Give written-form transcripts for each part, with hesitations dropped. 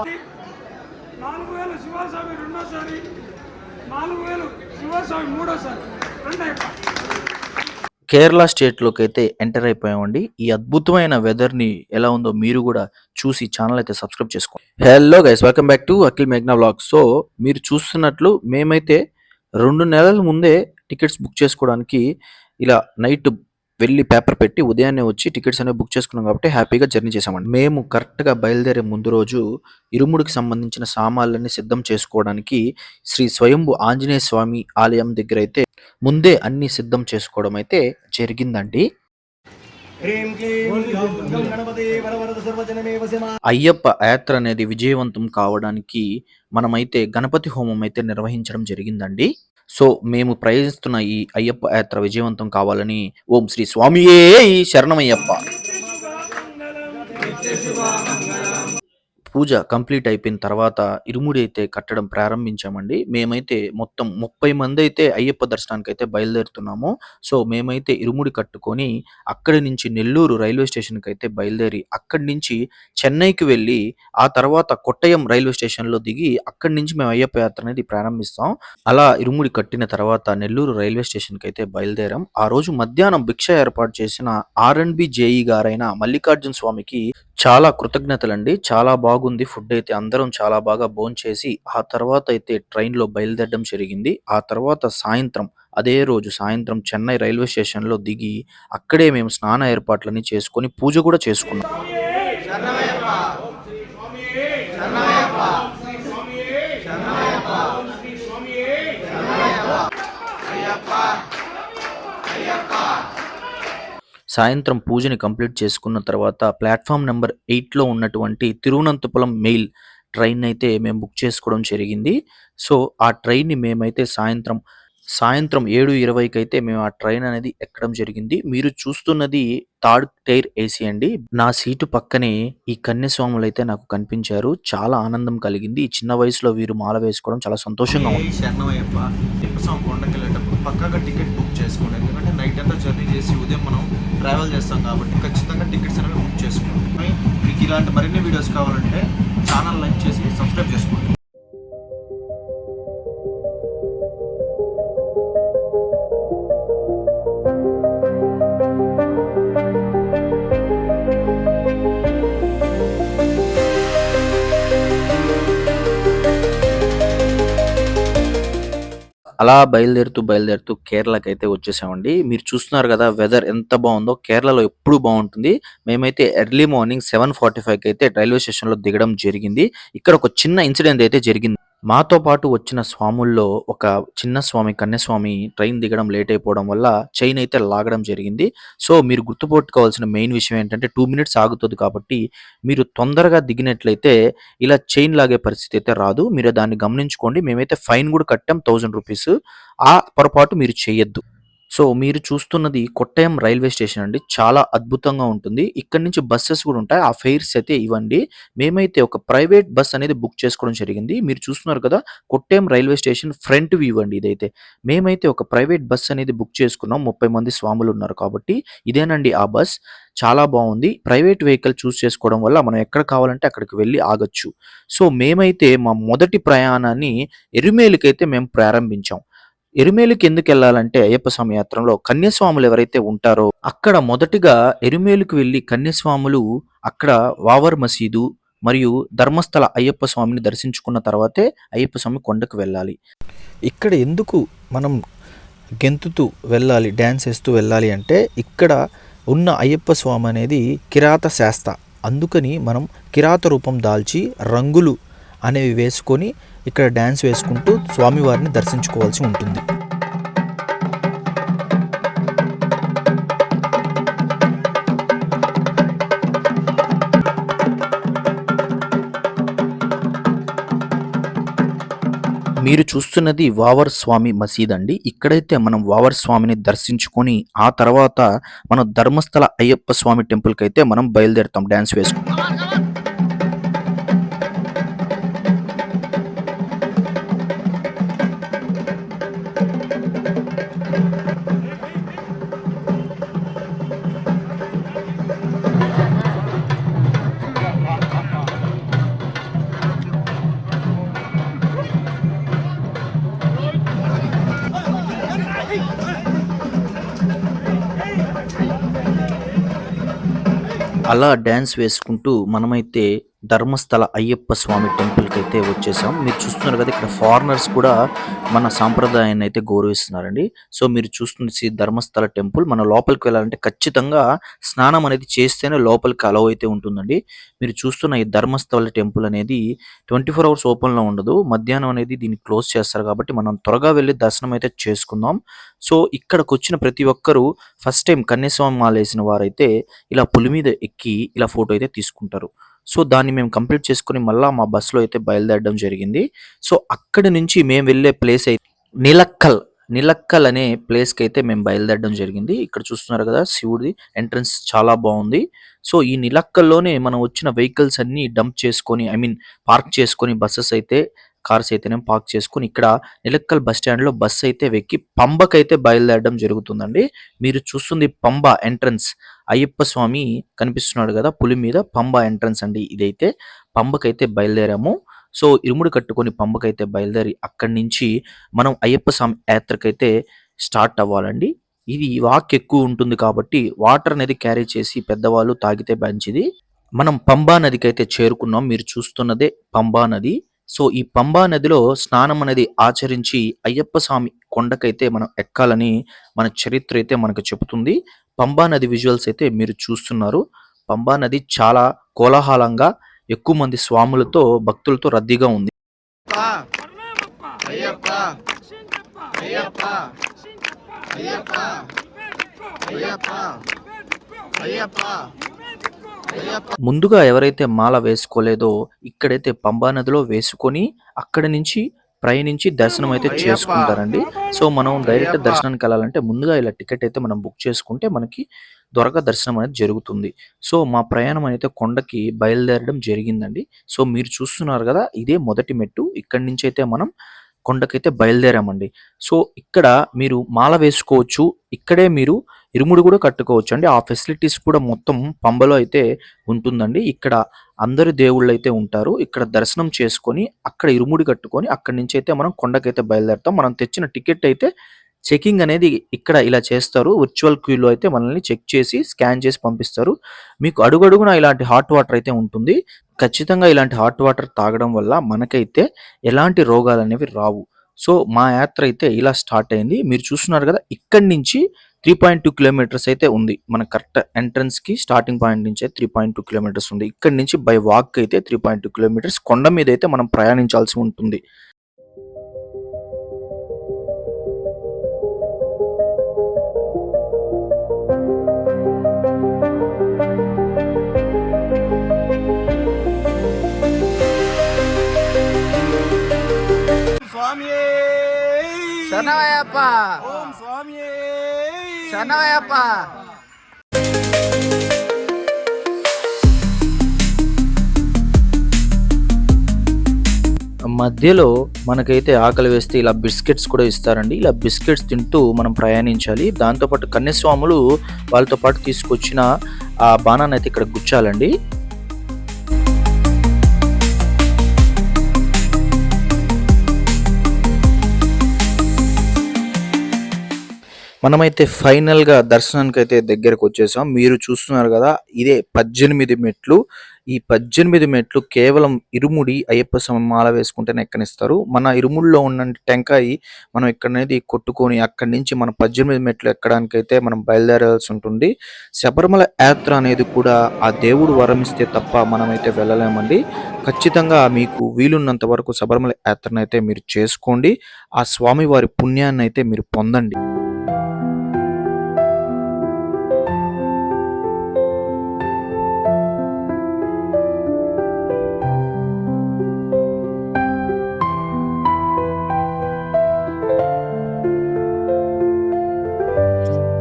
4000 శివస్వామి రెండోసారి, 4000 శివస్వామి మూడోసారి. కేరళ స్టేట్లోకి అయితే ఎంటర్ అయిపోయామండి. ఈ అద్భుతమైన వెదర్ని ఎలా ఉందో మీరు కూడా చూసి ఛానల్ అయితే సబ్స్క్రైబ్ చేసుకోండి. Hello guys, welcome back to Akhil మేఘ్నా వ్లాగ్స్. సో మీరు చూస్తున్నట్లు మేమైతే 2 నెలల ముందే టికెట్స్ బుక్ చేసుకోవడానికి ఇలా నైట్ వెళ్ళి పేపర్ పెట్టి ఉదయాన్నే వచ్చి టికెట్స్ అనేవి బుక్ చేసుకున్నాం కాబట్టి హ్యాపీగా జర్నీ చేసామండి. మేము కరెక్ట్గా బయలుదేరే ముందు రోజు ఇరుముడికి సంబంధించిన సామాన్లన్నీ సిద్ధం చేసుకోవడానికి శ్రీ స్వయంభు ఆంజనేయ స్వామి ఆలయం దగ్గర అయితే ముందే అన్ని సిద్ధం చేసుకోవడం అయితే జరిగిందండి. అయ్యప్ప యాత్ర అనేది విజయవంతం కావడానికి మనమైతే గణపతి హోమం అయితే నిర్వహించడం జరిగిందండి. సో మేము ప్రయత్నిస్తున్న ఈ అయ్యప్ప యాత్ర విజయవంతం కావాలని ఓం శ్రీ స్వామియే శరణమయ్యప్ప. పూజ కంప్లీట్ అయిపోయిన తర్వాత ఇరుముడి అయితే కట్టడం ప్రారంభించామండి. మేమైతే మొత్తం 30 మంది అయితే అయ్యప్ప దర్శనానికి అయితే బయలుదేరుతున్నాము. సో మేమైతే ఇరుముడి కట్టుకొని అక్కడి నుంచి నెల్లూరు రైల్వే స్టేషన్కి అయితే బయలుదేరి అక్కడి నుంచి చెన్నైకి వెళ్ళి ఆ తర్వాత కొట్టయం రైల్వే స్టేషన్లో దిగి అక్కడి నుంచి మేము అయ్యప్ప యాత్ర అనేది ప్రారంభిస్తాం. అలా ఇరుముడి కట్టిన తర్వాత నెల్లూరు రైల్వే స్టేషన్కి అయితే బయలుదేరాం. ఆ రోజు మధ్యాహ్నం భిక్ష ఏర్పాటు చేసిన R&B జేఈ గారైన మల్లికార్జున స్వామికి చాలా కృతజ్ఞతలండి. చాలా బాగుంది ఫుడ్ అయితే. అందరం చాలా బాగా భోంచేసి ఆ తర్వాత అయితే ట్రైన్లో బయలుదేరడం జరిగింది. ఆ తర్వాత సాయంత్రం అదే రోజు సాయంత్రం చెన్నై రైల్వే స్టేషన్లో దిగి అక్కడే మేము స్నాన ఏర్పాట్లని చేసుకొని పూజ కూడా చేసుకున్నాం. సాయంత్రం పూజని కంప్లీట్ చేసుకున్న తర్వాత ప్లాట్ఫామ్ నెంబర్ 8లో ఉన్నటువంటి తిరువనంతపురం మెయిల్ ట్రైన్ అయితే మేము బుక్ చేసుకోవడం జరిగింది. సో ఆ ట్రైన్ని మేమైతే సాయంత్రం 7:20కి అయితే మేము ఆ ట్రైన్ అనేది ఎక్కడం జరిగింది. మీరు చూస్తున్నది థర్డ్ టైర్ ఏసీ అండి. నా సీటు పక్కనే ఈ కన్యస్వాములు అయితే నాకు కనిపించారు. చాలా ఆనందం కలిగింది. ఈ చిన్న వయసులో వీరు మాల వేసుకోవడం చాలా సంతోషంగా ఉంది. శరణమయ్యప్ప కొండకి వెళ్ళేటప్పుడు పక్కాగా టికెట్ బుక్ చేసుకోండి. ఎందుకంటే నైట్ అంతా జర్నీ చేసి ఉదయం మనం ట్రావెల్ చేస్తాం కాబట్టి ఖచ్చితంగా టికెట్స్ అనేవి బుక్ చేసుకోండి. మీకు ఇలాంటి మరిన్ని వీడియోస్ కావాలంటే ఛానల్ లైక్ చేసి సబ్స్క్రైబ్ చేసుకోండి. అలా బయలుదేరుతూ కేరళకి అయితే వచ్చేసామండి. మీరు చూస్తున్నారు కదా వెదర్ ఎంత బాగుందో. కేరళలో ఎప్పుడు బాగుంటుంది. మేమైతే ఎర్లీ మార్నింగ్ 7:45కి అయితే రైల్వే స్టేషన్లో దిగడం జరిగింది. ఇక్కడ ఒక చిన్న ఇన్సిడెంట్ అయితే జరిగింది. మాతో పాటు వచ్చిన స్వాముల్లో ఒక చిన్న స్వామి కన్యస్వామి ట్రైన్ దిగడం లేట్ అయిపోవడం వల్ల చైన్ అయితే లాగడం జరిగింది. సో మీరు గుర్తుపెట్టుకోవాల్సిన మెయిన్ విషయం ఏంటంటే 2 మినిట్స్ ఆగుతుంది కాబట్టి మీరు తొందరగా దిగినట్లయితే ఇలా చైన్ లాగే పరిస్థితి అయితే రాదు. మీరు దాన్ని గమనించుకోండి. మేమైతే ఫైన్ కూడా కట్టాం 1000 రూపీస్. ఆ పొరపాటు మీరు చేయొద్దు. సో మీరు చూస్తున్నది కొట్టయం రైల్వే స్టేషన్ అండి. చాలా అద్భుతంగా ఉంటుంది. ఇక్కడ నుంచి బస్సెస్ కూడా ఉంటాయి. ఆ ఫెయిర్స్ అయితే ఇవ్వండి. మేమైతే ఒక ప్రైవేట్ బస్ అనేది బుక్ చేసుకోవడం జరిగింది. మీరు చూస్తున్నారు కదా Kottayam railway station front view అండి ఇదైతే. మేమైతే ఒక ప్రైవేట్ బస్ అనేది బుక్ చేసుకున్నాం. 30 మంది స్వాములు ఉన్నారు కాబట్టి ఇదేనండి ఆ బస్. చాలా బాగుంది. ప్రైవేట్ వెహికల్ చూస్ చేసుకోవడం వల్ల మనం ఎక్కడ కావాలంటే అక్కడికి వెళ్ళి ఆగొచ్చు. సో మేమైతే మా మొదటి ప్రయాణాన్ని ఎరుమేలికైతే మేము ప్రారంభించాం. ఎరుమేలికి ఎందుకు వెళ్ళాలంటే అయ్యప్ప స్వామి యాత్రలో కన్యస్వాములు ఎవరైతే ఉంటారో అక్కడ మొదటిగా ఎరుమేలికి వెళ్ళి కన్యస్వాములు అక్కడ వావర్ మసీదు మరియు ధర్మస్థల అయ్యప్ప స్వామిని దర్శించుకున్న తర్వాతే అయ్యప్ప స్వామి కొండకు వెళ్ళాలి. ఇక్కడ ఎందుకు మనం గెంతుతూ వెళ్ళాలి, డ్యాన్స్ వేస్తూ వెళ్ళాలి అంటే ఇక్కడ ఉన్న అయ్యప్ప స్వామి అనేది కిరాత శాస్త. అందుకని మనం కిరాత రూపం దాల్చి రంగులు అనేవి వేసుకొని ఇక్కడ డ్యాన్స్ వేసుకుంటూ స్వామివారిని దర్శించుకోవాల్సి ఉంటుంది. మీరు చూస్తున్నది వావర్ స్వామి మసీద్ అండి. ఇక్కడైతే మనం వావర్ స్వామిని దర్శించుకొని ఆ తర్వాత మనం ధర్మస్థల అయ్యప్ప స్వామి టెంపుల్కి అయితే మనం బయలుదేరుతాం డ్యాన్స్ వేసుకుంటాం. అలా డాన్స్ వేసుకుంటూ మనమైతే ధర్మస్థల అయ్యప్ప స్వామి టెంపుల్కి అయితే వచ్చేసాం. మీరు చూస్తున్నారు కదా, ఇక్కడ ఫారినర్స్ కూడా మన సాంప్రదాయాన్ని అయితే గౌరవిస్తున్నారండి. సో మీరు చూస్తుంది ధర్మస్థల టెంపుల్. మన లోపలికి వెళ్ళాలంటే ఖచ్చితంగా స్నానం అనేది చేస్తేనే లోపలికి అలౌ అయితే ఉంటుందండి. మీరు చూస్తున్న ఈ ధర్మస్థల టెంపుల్ అనేది 24 అవర్స్ ఓపెన్లో ఉండదు. మధ్యాహ్నం అనేది దీన్ని క్లోజ్ చేస్తారు కాబట్టి మనం త్వరగా వెళ్ళి దర్శనం అయితే చేసుకుందాం. సో ఇక్కడికి వచ్చిన ప్రతి ఒక్కరూ ఫస్ట్ టైం కన్యాస్వామి మాల వేసిన వారైతే ఇలా పులి మీద ఎక్కి ఇలా ఫోటో అయితే తీసుకుంటారు. సో దాన్ని మేము కంప్లీట్ చేసుకొని మళ్ళా మా బస్సులో అయితే బయలుదేరడం జరిగింది. సో అక్కడి నుంచి మేము వెళ్ళే ప్లేస్ అయితే నిలక్కల్ అనే ప్లేస్కి అయితే మేము బయలుదేరడం జరిగింది. ఇక్కడ చూస్తున్నారు కదా, శివుడి ఎంట్రన్స్ చాలా బాగుంది. సో ఈ నిలక్కల్లోనే మనం వచ్చిన వెహికల్స్ అన్ని డంప్ చేసుకొని పార్క్ చేసుకొని బస్సెస్ అయితే కార్స్ అయితేనే పార్క్ చేసుకొని ఇక్కడ నిలక్కల్ బస్ స్టాండ్లో బస్సు అయితే వెక్కి పంబకైతే బయలుదేరడం జరుగుతుందండి. మీరు చూస్తుంది పంబ ఎంట్రన్స్. అయ్యప్ప స్వామి కనిపిస్తున్నాడు కదా పులి మీద, పంబ ఎంట్రన్స్ అండి ఇదైతే. పంబకైతే బయలుదేరాము. సో ఇరుముడి కట్టుకొని పంబకైతే బయలుదేరి అక్కడి నుంచి మనం అయ్యప్ప స్వామి యాత్రకైతే స్టార్ట్ అవ్వాలండి. ఇది వాక్ ఎక్కువ ఉంటుంది కాబట్టి వాటర్ అనేది క్యారీ చేసి పెద్దవాళ్ళు తాగితే మంచిది. మనం పంబా నదికి అయితే చేరుకున్నాం. మీరు చూస్తున్నదే పంబా నది. సో ఈ పంబా నదిలో స్నానం అనేది ఆచరించి అయ్యప్ప స్వామి కొండకైతే మనం ఎక్కాలని మన చరిత్ర అయితే మనకు చెబుతుంది. పంబా నది విజువల్స్ అయితే మీరు చూస్తున్నారు. పంబా నది చాలా కోలాహలంగా ఎక్కువ మంది స్వాములతో భక్తులతో రద్దీగా ఉంది. శరణమప్ప, అయ్యప్ప రక్షించప్ప, అయ్యప్ప రక్షించప్ప, అయ్యప్ప నువ్వే దిక్కు, అయ్యప్ప నువ్వే దిక్కు, అయ్యప్ప నువ్వే దిక్కు. అయ్యప్ప. ముందుగా ఎవరైతే మాల వేసుకోలేదో ఇక్కడైతే పంబా నదిలో వేసుకొని అక్కడి నుంచి ప్రయాణించి దర్శనం అయితే చేసుకుంటారండి. సో మనం డైరెక్ట్ దర్శనానికి వెళ్ళాలంటే ముందుగా ఇలా టికెట్ అయితే మనం బుక్ చేసుకుంటే మనకి త్వరగా దర్శనం అనేది జరుగుతుంది. సో మా ప్రయాణం అయితే కొండకి బయలుదేరడం జరిగిందండి. సో మీరు చూస్తున్నారు కదా, ఇదే మొదటి మెట్టు. ఇక్కడి నుంచి అయితే మనం కొండకైతే బయలుదేరామండి. సో ఇక్కడ మీరు మాల వేసుకోవచ్చు, ఇక్కడే మీరు ఇరుముడి కూడా కట్టుకోవచ్చు అండి. ఆ ఫెసిలిటీస్ కూడా మొత్తం పంబలో అయితే ఉంటుందండి. ఇక్కడ అందరు దేవుళ్ళు అయితే ఉంటారు. ఇక్కడ దర్శనం చేసుకొని అక్కడ ఇరుముడి కట్టుకొని అక్కడి నుంచి అయితే మనం కొండకైతే బయలుదేరుతాం. మనం తెచ్చిన టికెట్ అయితే చెకింగ్ అనేది ఇక్కడ ఇలా చేస్తారు. వర్చువల్ క్యూలో అయితే మనల్ని చెక్ చేసి స్కాన్ చేసి పంపిస్తారు. మీకు అడుగడుగున ఇలాంటి హాట్ వాటర్ అయితే ఉంటుంది. ఖచ్చితంగా ఇలాంటి హాట్ వాటర్ తాగడం వల్ల మనకైతే ఎలాంటి రోగాలు అనేవి రావు. సో మా యాత్ర అయితే ఇలా స్టార్ట్ అయింది. మీరు చూస్తున్నారు కదా, ఇక్కడి నుంచి 3.2 కిలోమీటర్స్ అయితే ఉంది. మన కరెక్ట్ ఎంట్రన్స్ కి స్టార్టింగ్ పాయింట్ నుంచి 3.2 కిలోమీటర్స్ ఉంది. ఇక్కడి నుంచి బై వాక్ అయితే 3.2 కిలోమీటర్స్ కొండ మీద అయితే మనం ప్రయాణించాల్సి ఉంటుంది. స్వామియే శరణమయ్యప్ప ఓం స్వామియే శరణమయ్యప్ప. మధ్యలో మనకైతే ఆకలి వేస్తే ఇలా బిస్కెట్స్ కూడా ఇస్తారండి. ఇలా బిస్కెట్స్ తింటూ మనం ప్రయాణించాలి. దాంతోపాటు కన్యస్వాములు వాళ్ళతో పాటు తీసుకొచ్చిన ఆ బాణాన్ని అయితే ఇక్కడ గుచ్చాలండి. మనమైతే ఫైనల్గా దర్శనానికి అయితే దగ్గరకు వచ్చేసాం. మీరు చూస్తున్నారు కదా, ఇదే 18 మెట్లు. ఈ 18 మెట్లు కేవలం ఇరుముడి అయ్యప్ప స్వామి మాల వేసుకుంటేనే ఎక్కనిస్తారు. మన ఇరుముడిలో ఉన్న టెంకాయ మనం ఇక్కడ అనేది కొట్టుకొని అక్కడి నుంచి మన 18 మెట్లు ఎక్కడానికైతే మనం బయలుదేరాల్సి ఉంటుంది. శబరిమల యాత్ర అనేది కూడా ఆ దేవుడు వరమిస్తే తప్ప మనమైతే వెళ్ళలేమండి. ఖచ్చితంగా మీకు వీలున్నంత వరకు శబరిమల యాత్రను అయితే మీరు చేసుకోండి. ఆ స్వామి వారి పుణ్యాన్ని అయితే మీరు పొందండి.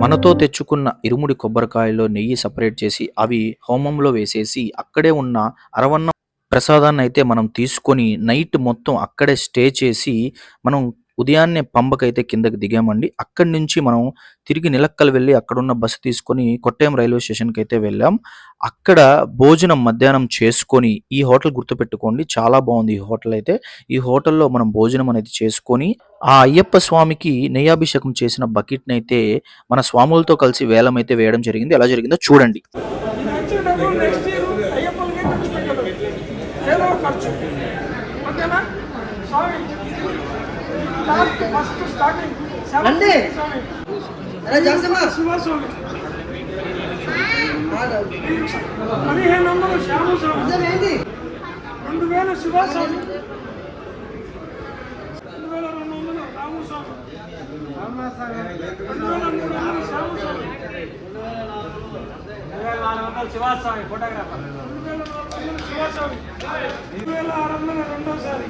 మనతో తెచ్చుకున్న ఇరుముడి కొబ్బరికాయలో నెయ్యి సపరేట్ చేసి అవి హోమంలో వేసేసి అక్కడే ఉన్న అరవన్న ప్రసాదాన్ని అయితే మనం తీసుకొని నైట్ మొత్తం అక్కడే స్టే చేసి మనం ఉదయాన్నే పంబకైతే కిందకి దిగామండి. అక్కడి నుంచి మనం తిరిగి నిలక్కల్ వెళ్ళి అక్కడున్న బస్సు తీసుకొని కొట్టాయం రైల్వే స్టేషన్కి అయితే వెళ్ళాం. అక్కడ భోజనం మధ్యాహ్నం చేసుకొని, ఈ హోటల్ గుర్తుపెట్టుకోండి, చాలా బాగుంది ఈ హోటల్ అయితే. ఈ హోటల్లో మనం భోజనం అనేది చేసుకొని ఆ అయ్యప్ప స్వామికి నెయ్యాభిషేకం చేసిన బకెట్ని అయితే మన స్వాములతో కలిసి వేలం అయితే వేయడం జరిగింది. ఎలా జరిగిందో చూడండి. వచ్చే డబ్బులు నెక్స్ట్ ఇయర్ అయ్యప్పలకే ఖర్చు పెట్టాడు, ఏదో ఒక ఖర్చు. ఓకేనా స్వామి? లాస్ట్ ఫస్ట్ స్టార్టింగ్ రండి. స్వామి శివస్వామి 1500 శ్యాము స్వామి, 2000 శివస్వామి, 2200 రాము స్వామి, 2300 శ్యాము స్వామి, 2400 శివస్వామి ఫోటోగ్రాఫర్, 2400 శివస్వామి, 2600 రెండోసారి,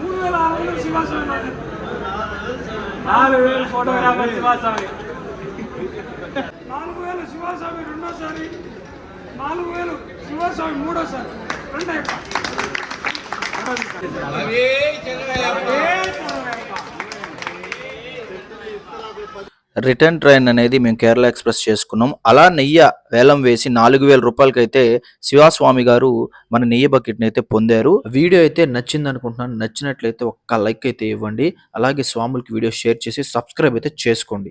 3600 శివస్వామి, 4000 ఫోటోగ్రాఫర్ శివస్వామి, 4000 శివస్వామి రెండోసారి, 4000 శివస్వామి మూడోసారి. రెండు రిటర్న్ ట్రైన్ అనేది మేము కేరళ ఎక్స్ప్రెస్ చేసుకున్నాం. అలా నెయ్యి వేలం వేసి 4000 రూపాయలకైతే శివస్వామి గారు మన నెయ్యి బకెట్ని అయితే పొందారు. వీడియో అయితే నచ్చింది అనుకుంటున్నాను. నచ్చినట్లయితే ఒక్క లైక్ అయితే ఇవ్వండి. అలాగే స్వాములకి వీడియో షేర్ చేసి సబ్స్క్రైబ్ అయితే చేసుకోండి.